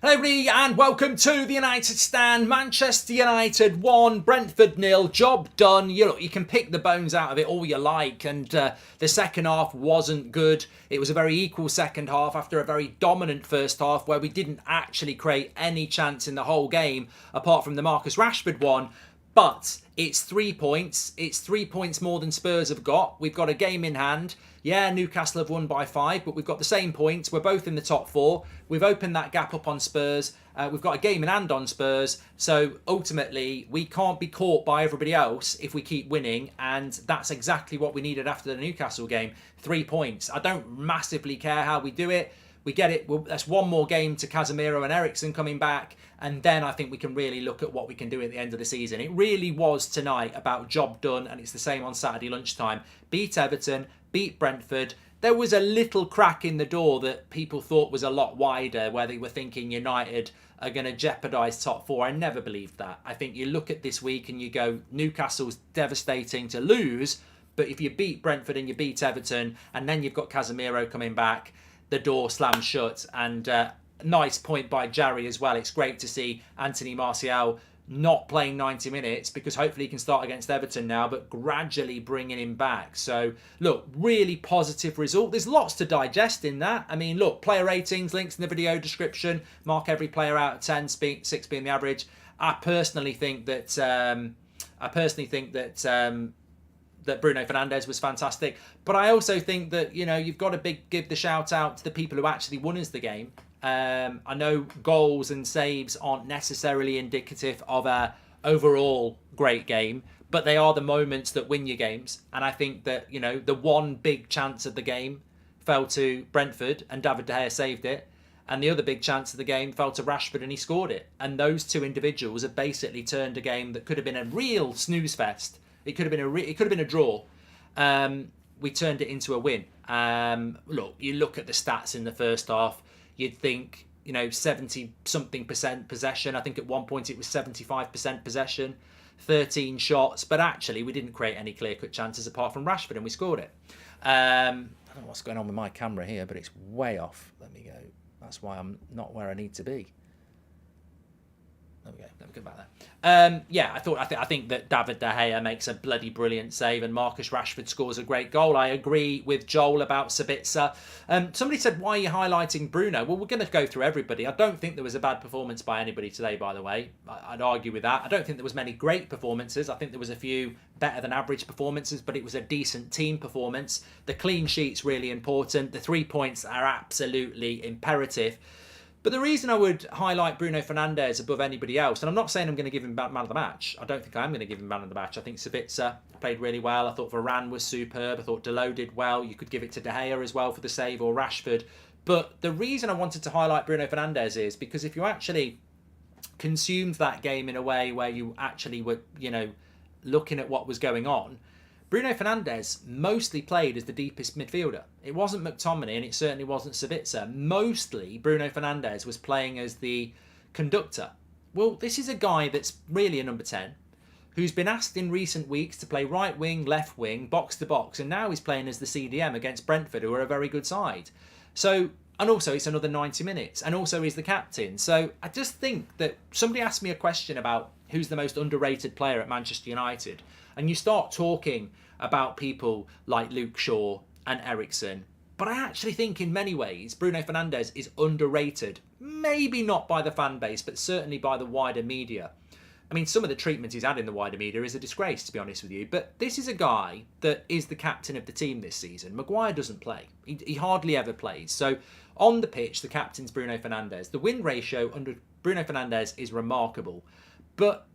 Hello everybody and welcome to the United Stand. Manchester United 1, Brentford 0, job done. You can pick the bones out of it all you like, and the second half wasn't good. It was a very equal second half after a very dominant first half where we didn't actually create any chance in the whole game apart from the Marcus Rashford one. But it's 3 points. It's 3 points more than Spurs have got. We've got a game in hand. Yeah, Newcastle have won by 5, but we've got the same points. We're both in the top 4. We've opened that gap up on Spurs. We've got a game in hand on Spurs. So ultimately, we can't be caught by everybody else if we keep winning. And that's exactly what we needed after the Newcastle game. 3 points. I don't massively care how we do it. We get it. That's one more game to Casemiro and Eriksen coming back. And then I think we can really look at what we can do at the end of the season. It really was tonight about job done. And it's the same on Saturday lunchtime. Beat Everton, beat Brentford. There was a little crack in the door that people thought was a lot wider, where they were thinking United are going to jeopardise top 4. I never believed that. I think you look at this week and you go, Newcastle's devastating to lose. But if you beat Brentford and you beat Everton, and then you've got Casemiro coming back, the door slams shut. And nice point by Jarry as well. It's great to see Anthony Martial not playing 90 minutes because hopefully he can start against Everton now, but gradually bringing him back. So, look, really positive result. There's lots to digest in that. I mean, look, player ratings, links in the video description. Mark every player out of 10, 6 being the average. I personally think that that Bruno Fernandes was fantastic. But I also think that, you've got to give the shout out to the people who actually won us the game. I know goals and saves aren't necessarily indicative of a overall great game, but they are the moments that win your games. And I think that, the one big chance of the game fell to Brentford and David De Gea saved it. And the other big chance of the game fell to Rashford and he scored it. And those two individuals have basically turned a game that could have been a real snooze fest. It could have been a draw. We turned it into a win. Look, you look at the stats in the first half. You'd think, 70-something% possession. I think at one point it was 75% possession, 13 shots. But actually, we didn't create any clear-cut chances apart from Rashford, and we scored it. I don't know what's going on with my camera here, but it's way off. Let me go. That's why I'm not where I need to be. There we go. Let me go back there. I think that David De Gea makes a bloody brilliant save and Marcus Rashford scores a great goal. I agree with Joel about Sabitzer. Somebody said, why are you highlighting Bruno? Well, we're going to go through everybody. I don't think there was a bad performance by anybody today, by the way. I'd argue with that. I don't think there was many great performances. I think there was a few better than average performances, but it was a decent team performance. The clean sheet's really important. The 3 points are absolutely imperative. But the reason I would highlight Bruno Fernandes above anybody else, and I'm not saying I'm going to give him man of the match. I don't think I am going to give him man of the match. I think Sabitzer played really well. I thought Varane was superb. I thought Delot did well. You could give it to De Gea as well for the save, or Rashford. But the reason I wanted to highlight Bruno Fernandes is because if you actually consumed that game in a way where you actually were, looking at what was going on, Bruno Fernandes mostly played as the deepest midfielder. It wasn't McTominay and it certainly wasn't Sabitzer. Mostly, Bruno Fernandes was playing as the conductor. Well, this is a guy that's really a number 10, who's been asked in recent weeks to play right wing, left wing, box to box, and now he's playing as the CDM against Brentford, who are a very good side. So, and also it's another 90 minutes, and also he's the captain. So I just think that somebody asked me a question about who's the most underrated player at Manchester United, and you start talking about people like Luke Shaw and Eriksen. But I actually think in many ways Bruno Fernandes is underrated. Maybe not by the fan base, but certainly by the wider media. I mean, some of the treatment he's had in the wider media is a disgrace, to be honest with you. But this is a guy that is the captain of the team this season. Maguire doesn't play. He hardly ever plays. So on the pitch, the captain's Bruno Fernandes. The win ratio under Bruno Fernandes is remarkable. But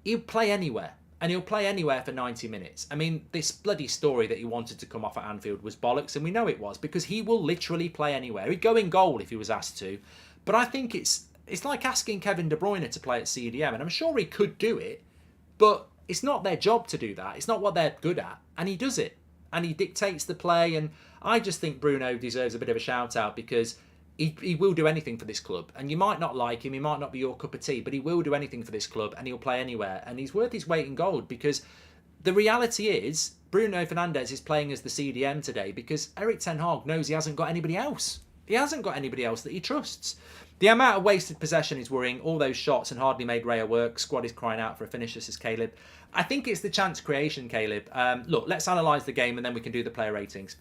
he'll play anywhere. And he'll play anywhere for 90 minutes. I mean, this bloody story that he wanted to come off at Anfield was bollocks, and we know it was, because he will literally play anywhere. He'd go in goal if he was asked to. But I think it's like asking Kevin De Bruyne to play at CDM, and I'm sure he could do it, but it's not their job to do that. It's not what they're good at, and he does it. And he dictates the play, and I just think Bruno deserves a bit of a shout-out because he will do anything for this club. And you might not like him, he might not be your cup of tea, but he will do anything for this club and he'll play anywhere. And he's worth his weight in gold because the reality is Bruno Fernandes is playing as the CDM today because Erik Ten Hag knows he hasn't got anybody else. He hasn't got anybody else that he trusts. The amount of wasted possession is worrying. All those shots and hardly made Raya work. Squad is crying out for a finish. This is Caleb. I think it's the chance creation, Caleb. Look, let's analyse the game and then we can do the player ratings.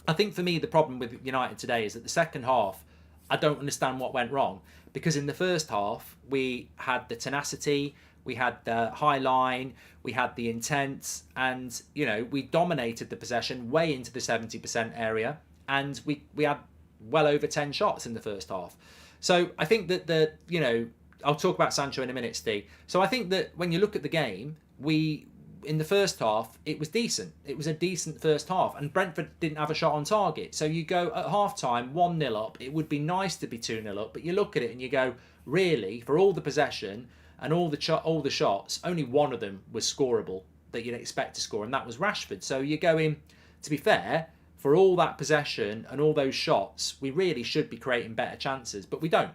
I think for me, the problem with United today is that the second half, I don't understand what went wrong. Because in the first half, we had the tenacity, we had the high line, we had the intent, and, we dominated the possession way into the 70% area. And we had well over 10 shots in the first half. So I think that I'll talk about Sancho in a minute, Steve. So I think that when you look at the game, in the first half, it was decent. It was a decent first half. And Brentford didn't have a shot on target. So you go at half-time, 1-0 up. It would be nice to be 2-0 up. But you look at it and you go, really, for all the possession and all the shots, only one of them was scoreable that you'd expect to score. And that was Rashford. So you're going, to be fair, for all that possession and all those shots, we really should be creating better chances. But we don't.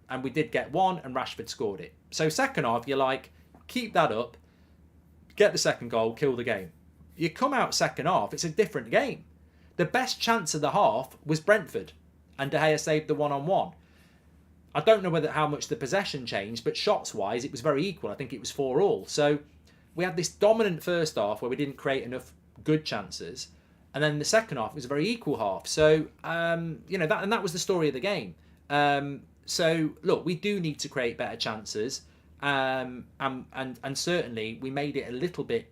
And we did get one and Rashford scored it. So second half, you're like, keep that up. Get the second goal, kill the game. You come out second half, it's a different game. The best chance of the half was Brentford, and De Gea saved the one-on-one. I don't know how much the possession changed, but shots-wise, it was very equal. I think it was 4-4. So we had this dominant first half where we didn't create enough good chances, and then the second half was a very equal half. So that was the story of the game. So look, we do need to create better chances. And certainly we made it a little bit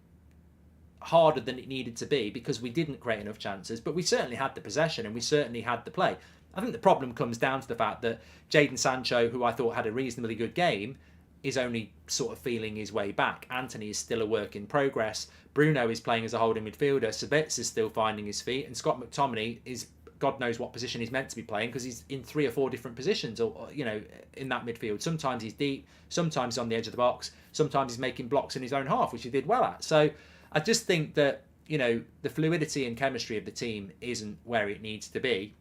harder than it needed to be because we didn't create enough chances, but we certainly had the possession and we certainly had the play. I think the problem comes down to the fact that Jadon Sancho, who I thought had a reasonably good game, is only sort of feeling his way back. Anthony is still a work in progress. Bruno is playing as a holding midfielder. Sabitz is still finding his feet, and Scott McTominay is God knows what position he's meant to be playing because he's in 3 or 4 different positions, or in that midfield. Sometimes he's deep, sometimes he's on the edge of the box, sometimes he's making blocks in his own half, which he did well at. So I just think that the fluidity and chemistry of the team isn't where it needs to be.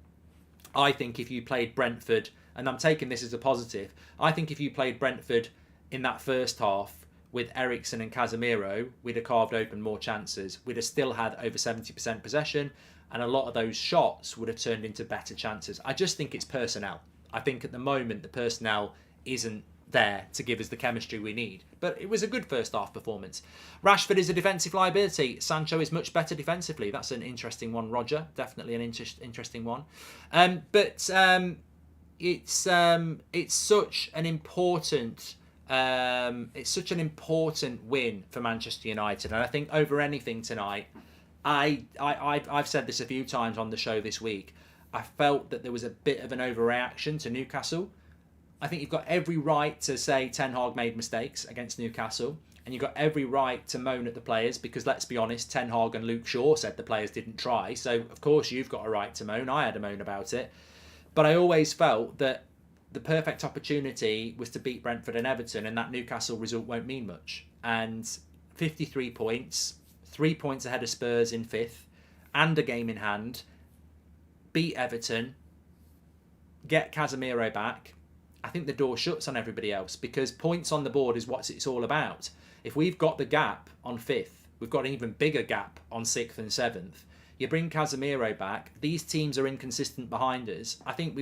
I think if you played Brentford, and I'm taking this as a positive, I think if you played Brentford in that first half with Eriksen and Casemiro, we'd have carved open more chances. We'd have still had over 70% possession, and a lot of those shots would have turned into better chances. I just think it's personnel. I think at the moment the personnel isn't there to give us the chemistry we need. But it was a good first half performance. Rashford is a defensive liability. Sancho is much better defensively. That's an interesting one, Roger. Definitely an interesting one. But it's such an important win for Manchester United, and I think over anything tonight. I've said this a few times on the show this week. I felt that there was a bit of an overreaction to Newcastle. I think you've got every right to say Ten Hag made mistakes against Newcastle, and you've got every right to moan at the players because, let's be honest, Ten Hag and Luke Shaw said the players didn't try. So, of course, you've got a right to moan. I had a moan about it. But I always felt that the perfect opportunity was to beat Brentford and Everton, and that Newcastle result won't mean much. And 53 points... 3 points ahead of Spurs in 5th, and a game in hand, beat Everton, get Casemiro back. I think the door shuts on everybody else because points on the board is what it's all about. If we've got the gap on 5th, we've got an even bigger gap on 6th and 7th. You bring Casemiro back. These teams are inconsistent behind us. I think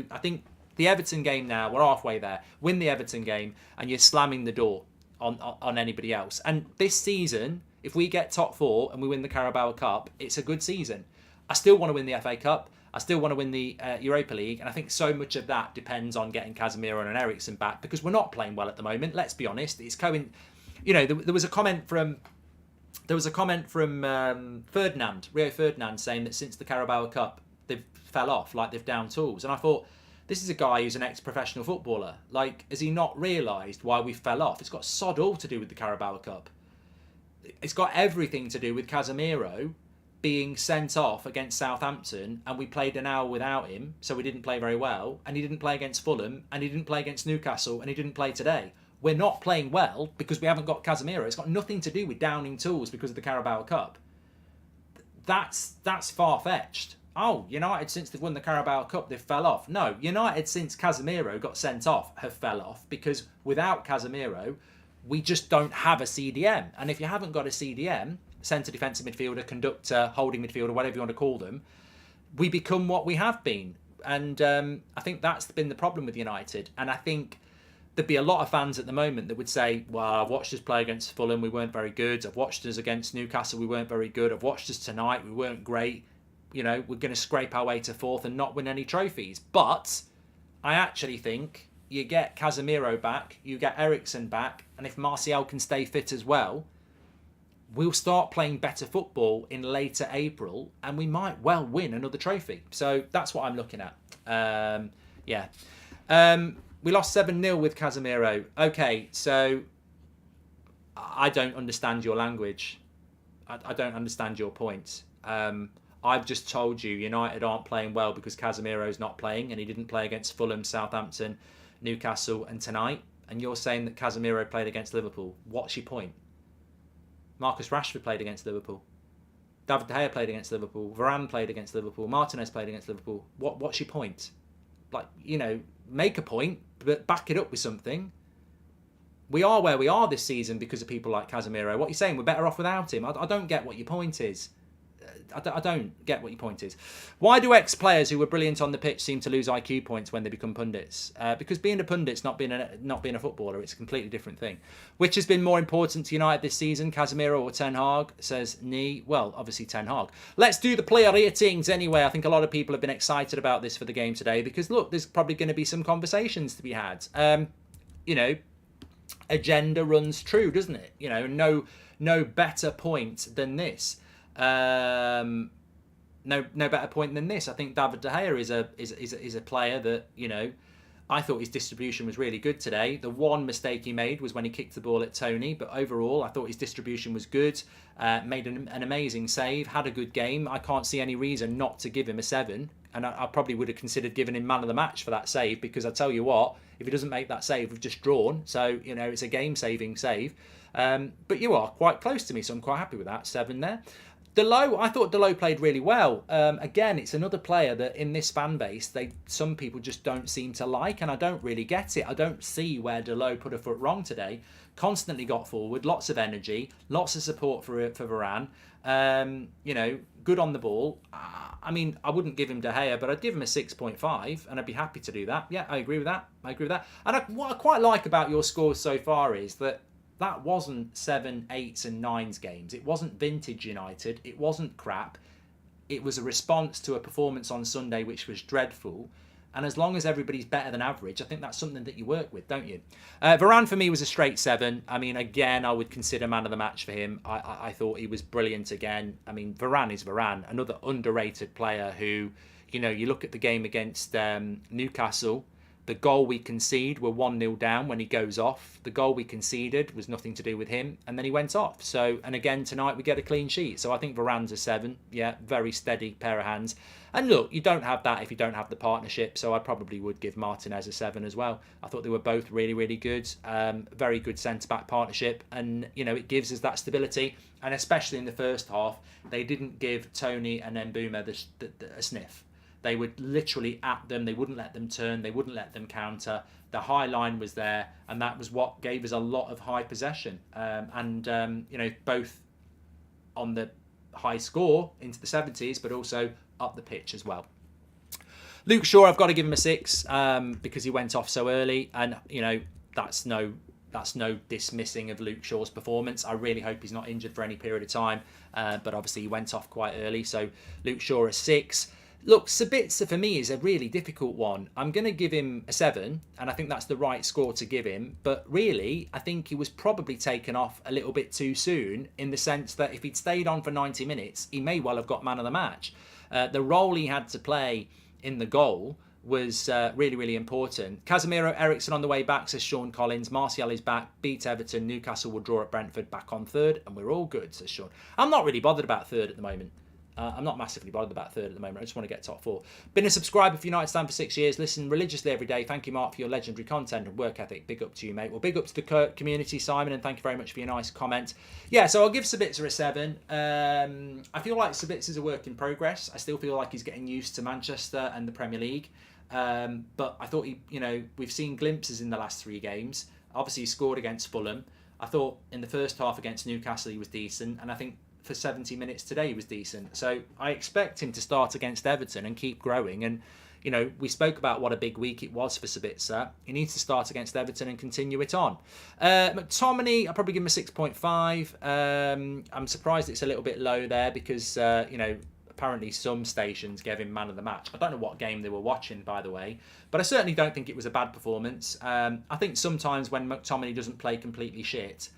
the Everton game now, we're halfway there. Win the Everton game, and you're slamming the door on anybody else. And this season, if we get top 4 and we win the Carabao Cup, it's a good season. I still want to win the FA Cup. I still want to win the Europa League. And I think so much of that depends on getting Casemiro and Eriksen back because we're not playing well at the moment. Let's be honest. It's there was a comment from Ferdinand, Rio Ferdinand, saying that since the Carabao Cup, they've fell off, like they've down tools. And I thought, this is a guy who's an ex-professional footballer. Like, has he not realised why we fell off? It's got sod all to do with the Carabao Cup. It's got everything to do with Casemiro being sent off against Southampton, and we played an hour without him, so we didn't play very well, and he didn't play against Fulham, and he didn't play against Newcastle, and he didn't play today. We're not playing well because we haven't got Casemiro. It's got nothing to do with downing tools because of the Carabao Cup. That's far-fetched. Oh, United, since they've won the Carabao Cup, they've fell off. No, United, since Casemiro got sent off, have fell off because without Casemiro, we just don't have a CDM. And if you haven't got a CDM, centre defensive midfielder, conductor, holding midfielder, whatever you want to call them, we become what we have been. And I think that's been the problem with United. And I think there'd be a lot of fans at the moment that would say, well, I've watched us play against Fulham, we weren't very good. I've watched us against Newcastle, we weren't very good. I've watched us tonight, we weren't great. You know, we're going to scrape our way to fourth and not win any trophies. But I actually think you get Casemiro back, you get Eriksen back, and if Martial can stay fit as well, we'll start playing better football in later April, and we might well win another trophy. So that's what I'm looking at. We lost 7-0 with Casemiro. Okay, so I don't understand your language. I don't understand your points. I've just told you United aren't playing well because Casemiro's not playing, and he didn't play against Fulham, Southampton, Newcastle, and tonight. And you're saying that Casemiro played against Liverpool. What's your point? Marcus Rashford played against Liverpool. David De Gea played against Liverpool. Varane played against Liverpool. Martinez played against Liverpool. What's your point? Like, make a point, but back it up with something. We are where we are this season because of people like Casemiro. What you're saying, we're better off without him. I don't get what your point is. I don't get what your point is. Why do ex-players who were brilliant on the pitch seem to lose IQ points when they become pundits? Because being a pundit's not being a footballer. It's a completely different thing. Which has been more important to United this season, Casemiro or Ten Hag? Says Nee. Well, obviously Ten Hag. Let's do the player ratings anyway. I think a lot of people have been excited about this for the game today because, look, there's probably going to be some conversations to be had. Agenda runs true, doesn't it? No better point than this. No better point than this. I think David De Gea is a player that I thought his distribution was really good today. The one mistake he made was when he kicked the ball at Tony, but overall I thought his distribution was good. Made an amazing save, had a good game. I can't see any reason not to give him a 7, and I probably would have considered giving him man of the match for that save, because I tell you what, if he doesn't make that save, we've just drawn. So it's a game-saving save. But you are quite close to me, so I'm quite happy with that 7 there. Delot, I thought Delot played really well. Again, it's another player that in this fan base, some people just don't seem to like, and I don't really get it. I don't see where Delot put a foot wrong today. Constantly got forward, lots of energy, lots of support for Varane. Good on the ball. I mean, I wouldn't give him De Gea, but I'd give him a 6.5, and I'd be happy to do that. Yeah, I agree with that. And what I quite like about your scores so far is that wasn't 7, 8s and 9s games. It wasn't vintage United. It wasn't crap. It was a response to a performance on Sunday which was dreadful. And as long as everybody's better than average, I think that's something that you work with, don't you? Varane for me was a straight 7. I mean, again, I would consider man of the match for him. I thought he was brilliant again. I mean, Varane is Varane, another underrated player who, you look at the game against Newcastle. The goal we concede, we're 1-0 down when he goes off. The goal we conceded was nothing to do with him, and then he went off. And again, tonight we get a clean sheet. So I think Varane's a 7. Yeah, very steady pair of hands. And look, you don't have that if you don't have the partnership, so I probably would give Martinez a 7 as well. I thought they were both really, really good. Very good centre-back partnership, and, it gives us that stability. And especially in the first half, they didn't give Tony and Mbeumo a sniff. They were literally at them. They wouldn't let them turn. They wouldn't let them counter. The high line was there, and that was what gave us a lot of high possession. Both on the high score into the 70s, but also up the pitch as well. Luke Shaw, I've got to give him a 6 because he went off so early, and that's no dismissing of Luke Shaw's performance. I really hope he's not injured for any period of time, but obviously he went off quite early. So Luke Shaw a 6. Look, Sabitzer for me is a really difficult one. I'm going to give him a 7, and I think that's the right score to give him. But really, I think he was probably taken off a little bit too soon, in the sense that if he'd stayed on for 90 minutes, he may well have got man of the match. The role he had to play in the goal was really, really important. Casemiro, Eriksen on the way back, says Sean Collins. Martial is back, beat Everton. Newcastle will draw at Brentford, back on 3rd, and we're all good, says Sean. I'm not really bothered about 3rd at the moment. I'm not massively bothered about 3rd at the moment. I just want to get top 4. Been a subscriber for United Stand for 6 years. Listen religiously every day. Thank you, Mark, for your legendary content and work ethic. Big up to you, mate. Well, big up to the community, Simon, and thank you very much for your nice comment. Yeah, so I'll give Sabitzer a 7. I feel like Sabitzer's a work in progress. I still feel like he's getting used to Manchester and the Premier League. But I thought we've seen glimpses in the last 3 games. Obviously, he scored against Fulham. I thought in the first half against Newcastle he was decent, and I think for 70 minutes today he was decent. So I expect him to start against Everton and keep growing. And you know, we spoke about what a big week it was for Sabitzer. He needs to start against Everton and continue it on. McTominay, I'll probably give him a 6.5. I'm surprised it's a little bit low there because, you know, apparently some stations gave him man of the match. I don't know what game they were watching, by the way, but I certainly don't think it was a bad performance. I think sometimes when McTominay doesn't play completely shit,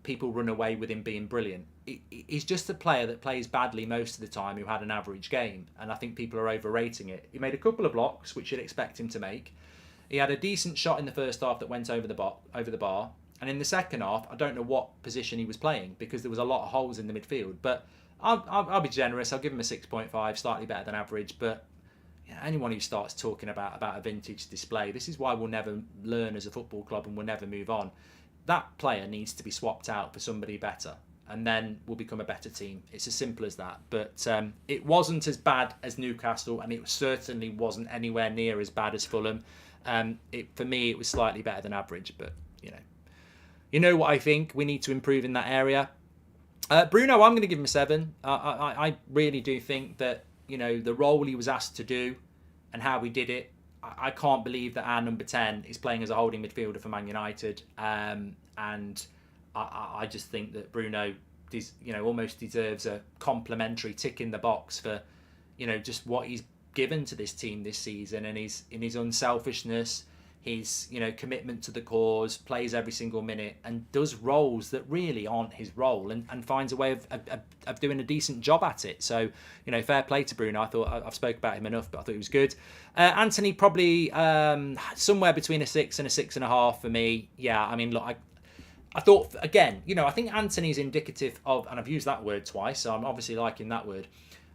people run away with him being brilliant. He's just a player that plays badly most of the time who had an average game, and I think people are overrating it. He made a couple of blocks, which you'd expect him to make. He had a decent shot in the first half that went over the bar, and in the second half, I don't know what position he was playing because there was a lot of holes in the midfield, but I'll be generous. I'll give him a 6.5, slightly better than average. But yeah, anyone who starts talking about a vintage display, this is why we'll never learn as a football club and we'll never move on. That player needs to be swapped out for somebody better, and then we'll become a better team. It's as simple as that. But it wasn't as bad as Newcastle, and it certainly wasn't anywhere near as bad as Fulham. For me, it was slightly better than average. But you know what I think. We need to improve in that area. Bruno, I'm going to give him a 7. I really do think that, you know, the role he was asked to do and how he did it, I can't believe that our number 10 is playing as a holding midfielder for Man United. And I just think that Bruno, almost deserves a complimentary tick in the box for, you know, just what he's given to this team this season, and his unselfishness, his, you know, commitment to the cause, plays every single minute and does roles that really aren't his role, and finds a way of doing a decent job at it. So, you know, fair play to Bruno. I thought I've spoke about him enough, but I thought he was good. Anthony, probably somewhere between a 6 and a 6.5 for me. Yeah, I mean, look, I thought, again, you know, I think Anthony's indicative of, and I've used that word twice, so I'm obviously liking that word,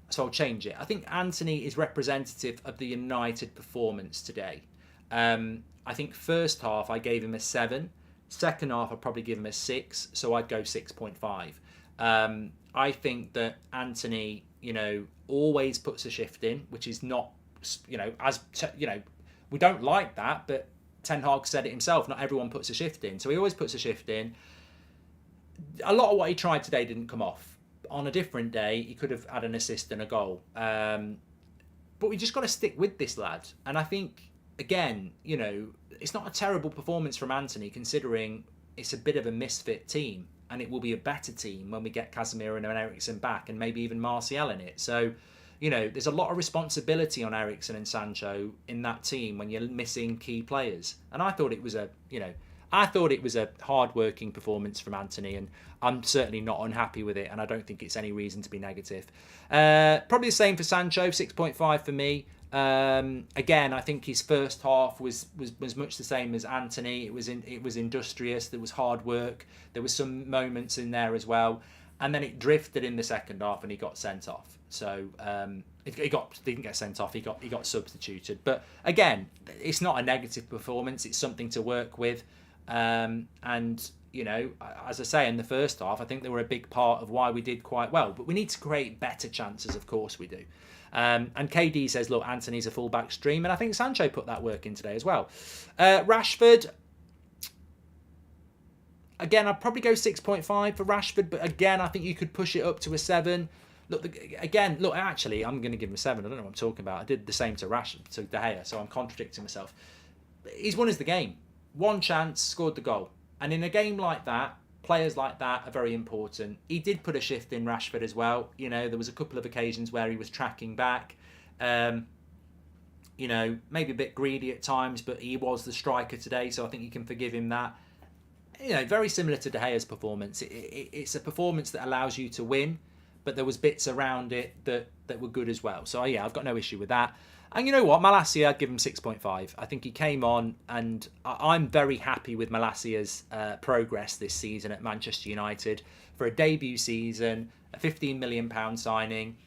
so I'll change it. I think Anthony is representative of the United performance today. I think first half I gave him a 7. Second half I'd probably give him a 6, so I'd go 6.5. I think that Anthony, you know, always puts a shift in, which is not, you know, we don't like that, but Ten Hag said it himself, not everyone puts a shift in. So he always puts a shift in. A lot of what he tried today didn't come off. On a different day, he could have had an assist and a goal. But we just got to stick with this lad. And I think, again, you know, it's not a terrible performance from Anthony, considering it's a bit of a misfit team, and it will be a better team when we get Casemiro and Eriksen back, and maybe even Martial in it. So, you know, there's a lot of responsibility on Eriksen and Sancho in that team when you're missing key players. And I thought it was a hard-working performance from Anthony, and I'm certainly not unhappy with it, and I don't think it's any reason to be negative. Probably the same for Sancho, 6.5 for me. Again, I think his first half was much the same as Anthony. It was industrious. There was hard work. There was some moments in there as well, and then it drifted in the second half, and he got sent off. So he didn't get sent off. He got substituted. But again, it's not a negative performance. It's something to work with. And you know, as I say, in the first half, I think they were a big part of why we did quite well. But we need to create better chances. Of course, we do. And KD says, look, Anthony's a full-back stream, and I think Sancho put that work in today as well. Rashford, again, I'd probably go 6.5 for Rashford, but again, I think you could push it up to a 7. Actually, I'm going to give him a 7. I don't know what I'm talking about. I did the same to De Gea, so I'm contradicting myself. He's won us the game. One chance, scored the goal. And in a game like that, players like that are very important. He did put a shift in, Rashford, as well. You know, there was a couple of occasions where he was tracking back. You know, maybe a bit greedy at times, but he was the striker today, so I think you can forgive him that. You know, very similar to De Gea's performance. It's a performance that allows you to win, but there was bits around it that were good as well. So, yeah, I've got no issue with that. And you know what? Malacia, I'd give him 6.5. I think he came on, and I'm very happy with Malacia's progress this season at Manchester United. For a debut season, a £15 million signing.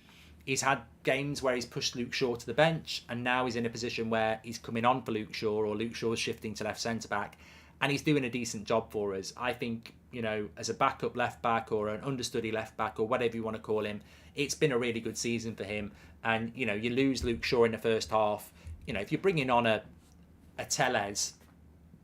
He's had games where he's pushed Luke Shaw to the bench, and now he's in a position where he's coming on for Luke Shaw, or Luke Shaw's shifting to left centre-back, and he's doing a decent job for us. I think, you know, as a backup left-back or an understudy left-back or whatever you want to call him, it's been a really good season for him. And, you know, you lose Luke Shaw in the first half. You know, if you're bringing on a Tellez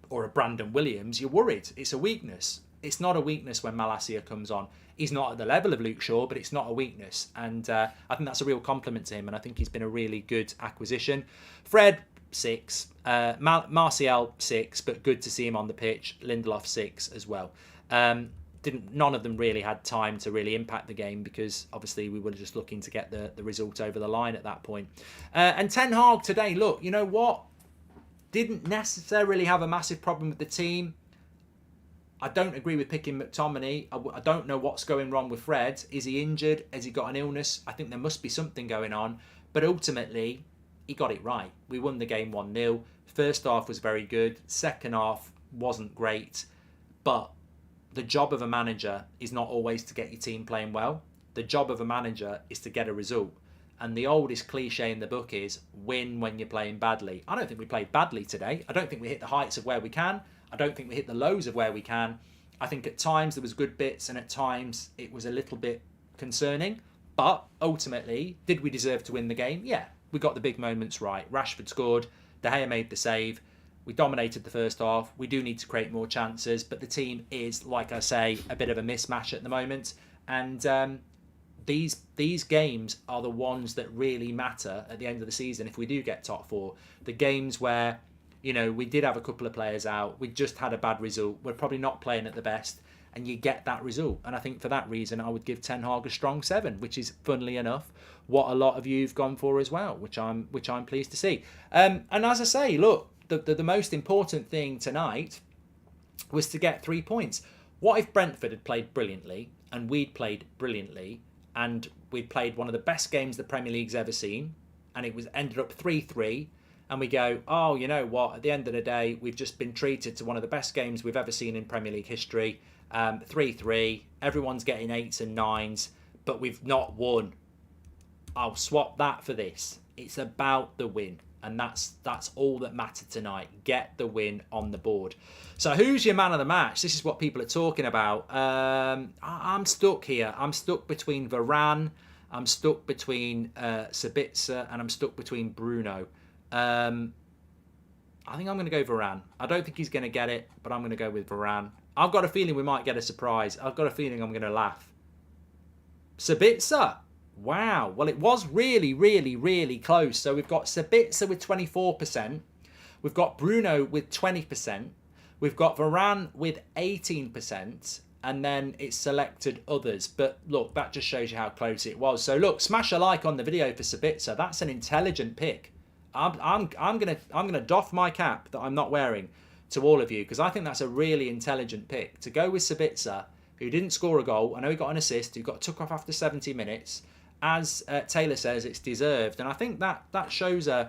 or a Brandon Williams, you're worried. It's a weakness. it's not a weakness when Malacia comes on. He's not at the level of Luke Shaw, but it's not a weakness. And I think that's a real compliment to him. And I think he's been a really good acquisition. Fred, 6. Martial, 6. But good to see him on the pitch. Lindelof, 6 as well. None of them really had time to really impact the game because obviously we were just looking to get the result over the line at that point. And Ten Hag today, look, you know what? Didn't necessarily have a massive problem with the team. I don't agree with picking McTominay. I don't know what's going wrong with Fred. Is he injured? Has he got an illness? I think there must be something going on. But ultimately, he got it right. We won the game 1-0. First half was very good. Second half wasn't great. But the job of a manager is not always to get your team playing well. The job of a manager is to get a result. And the oldest cliche in the book is win when you're playing badly. I don't think we played badly today. I don't think we hit the heights of where we can. I don't think we hit the lows of where we can. I think at times there was good bits and at times it was a little bit concerning. But ultimately, did we deserve to win the game? Yeah, we got the big moments right. Rashford scored. De Gea made the save. We dominated the first half. We do need to create more chances. But the team is, like I say, a bit of a mismatch at the moment. And these games are the ones that really matter at the end of the season if we do get top 4. The games where, you know, we did have a couple of players out. We just had a bad result. We're probably not playing at the best. And you get that result. And I think for that reason, I would give Ten Hag a strong 7, which is, funnily enough, what a lot of you have gone for as well, which I'm pleased to see. And as I say, look, the most important thing tonight was to get 3 points. What if Brentford had played brilliantly and we'd played brilliantly and we'd played one of the best games the Premier League's ever seen and it was ended up 3-3 and we go, oh, you know what, at the end of the day, we've just been treated to one of the best games we've ever seen in Premier League history. 3-3, everyone's getting 8s and 9s, but we've not won. I'll swap that for this. It's about the win. And that's all that mattered tonight. Get the win on the board. So who's your man of the match? This is what people are talking about. I'm stuck here. I'm stuck between Varane. I'm stuck between Sabitzer. And I'm stuck between Bruno. I think I'm going to go Varane. I don't think he's going to get it, but I'm going to go with Varane. I've got a feeling we might get a surprise. I've got a feeling I'm going to laugh. Sabitzer. Wow. Well, it was really, really, really close. So we've got Sabitzer with 24%. We've got Bruno with 20%. We've got Varane with 18%. And then it's selected others. But look, that just shows you how close it was. So look, smash a like on the video for Sabitzer. That's an intelligent pick. I'm gonna doff my cap that I'm not wearing to all of you because I think that's a really intelligent pick to go with Sabitzer, who didn't score a goal. I know he got an assist. Who got took off after 70 minutes. As Taylor says, it's deserved, and I think that shows I'm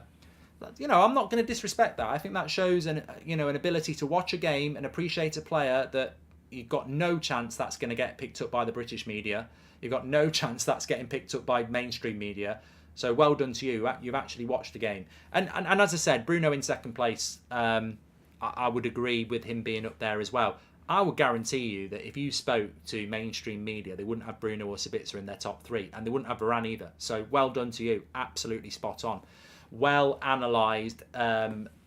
not going to disrespect that. I think that shows an ability to watch a game and appreciate a player that you've got no chance that's going to get picked up by the British media. You've got no chance that's getting picked up by mainstream media. So well done to you. You've actually watched the game, and as I said, Bruno in second place. I would agree with him being up there as well. I would guarantee you that if you spoke to mainstream media, they wouldn't have Bruno or Sabitzer in their top 3, and they wouldn't have Varane either. So well done to you. Absolutely spot on. Well analysed,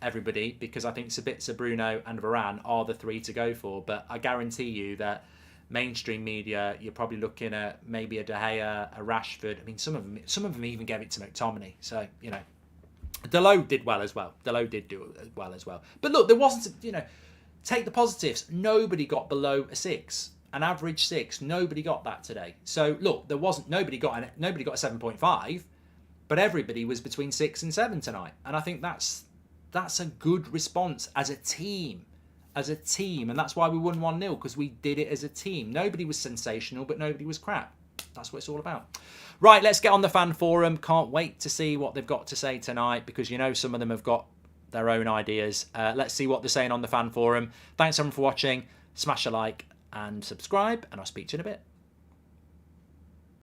everybody, because I think Sabitzer, Bruno and Varane are the 3 to go for. But I guarantee you that mainstream media, you're probably looking at maybe a De Gea, a Rashford. I mean, some of them even gave it to McTominay. So, you know, Dalot did well as well. Dalot did do well as well. But look, there wasn't, take the positives. Nobody got below a 6, an average 6. Nobody got that today. So look, nobody got a 7.5, but everybody was between 6 and 7 tonight. And I think that's a good response as a team, and that's why we won 1-0 because we did it as a team. Nobody was sensational, but nobody was crap. That's what it's all about. Right, let's get on the fan forum. Can't wait to see what they've got to say tonight because some of them have got their own ideas. Let's see what they're saying on the fan forum. Thanks everyone for watching. Smash a like and subscribe, and I'll speak to you in a bit.